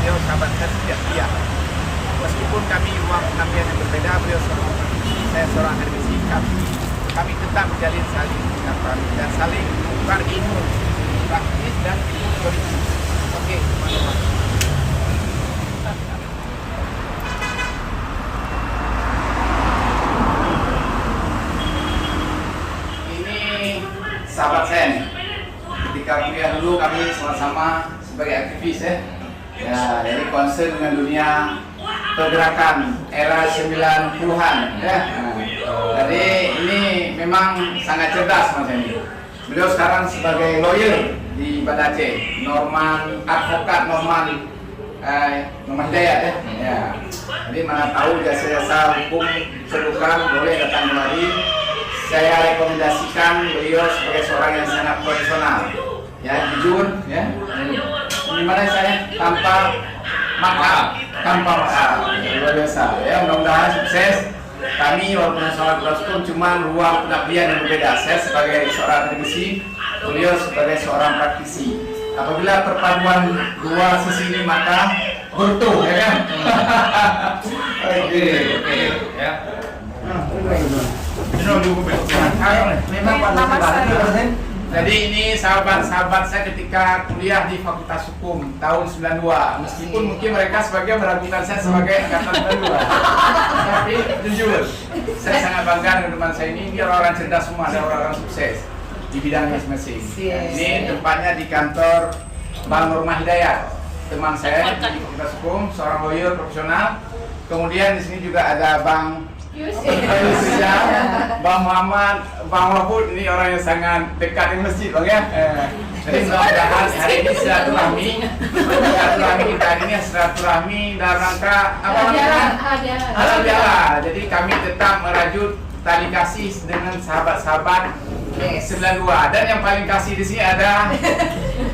beliau sahabat saya sejak dia. Meskipun kami ruang pengabdian yang berbeda, beliau seorang praktisi, saya seorang akademisi, kami tetap menjalin saling dan saling tukar ilmu praktis dan ilmu teori. Oke, teman-teman. Ini sahabat saya nih. Ketika kuliah dulu kami sama-sama sebagai aktivis ya. Ya, jadi concern dengan dunia pergerakan era 90-an ya. Jadi ini memang sangat cerdas Mas Hendy. Beliau sekarang sebagai lawyer di Banda Aceh, advokat Norman Hidayat ya. Ya. Jadi mana tahu jasa-jasa hukum diperlukan boleh datang kemari. Saya rekomendasikan beliau sebagai seorang yang sangat profesional, ya jujur, ya. Gimana saya tanpa makar, luar biasa. Ya mudah-mudahan sukses. Kami walaupun sangat bersyukur cuma ruang pengabdian yang berbeda. Saya sebagai seorang akademisi, beliau sebagai seorang praktisi. Apabila perpaduan dua sisi ini maka bertuh, ya kan? Oke, ya. Jadi ini sahabat-sahabat saya ketika kuliah di Fakultas Hukum tahun 92. Meskipun mungkin mereka sebagian meragukan saya sebagai angkatan 92. Tapi jujur, saya sangat bangga dengan teman saya ini. Dia orang-orang cerdas semua, ada orang-orang sukses di bidangnya masing-masing. Ini tempatnya di kantor Bang Norman Hidayat, teman saya di Fakultas Hukum, seorang lawyer profesional. Kemudian di sini juga ada Bang Bang Muhammad, Bang Mahfud, ini orang yang sangat dekat di masjid, Bang ya. Jadi mudah-mudahan hari ini silaturahmi kita hari ini silaturahmi dalam rangka apa namanya? Halal bihalal. Jadi kami tetap merajut tali kasih dengan sahabat-sahabat 92. Dan yang paling kasih di sini ada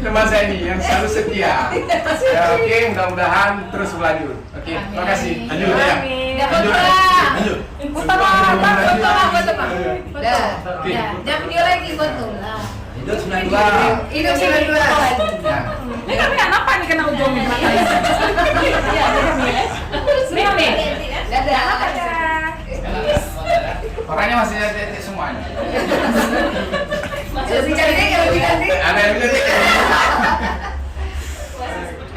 teman saya ini yang selalu setia. Ya, oke, mudah-mudahan terus berlanjut. Oke, terima kasih. Lanjut ya. Lanjut. Foto jangan video lagi foto lah. Hidup 92. Hidup 92. Ini kami apa nih kena ujung di belakang? Ini. Dadah. Orangnya masih ada semuanya. Lebih cantik, lebih cantik. Ada yang lebih cantik.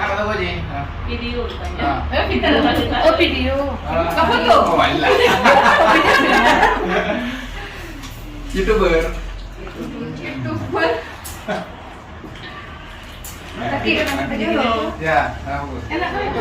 Apa tuh Ji? Video rupanya. Oh video. Kau foto? Oh malah. YouTuber. Tapi dengan aja loh. Ya, tahu. Enak kan itu?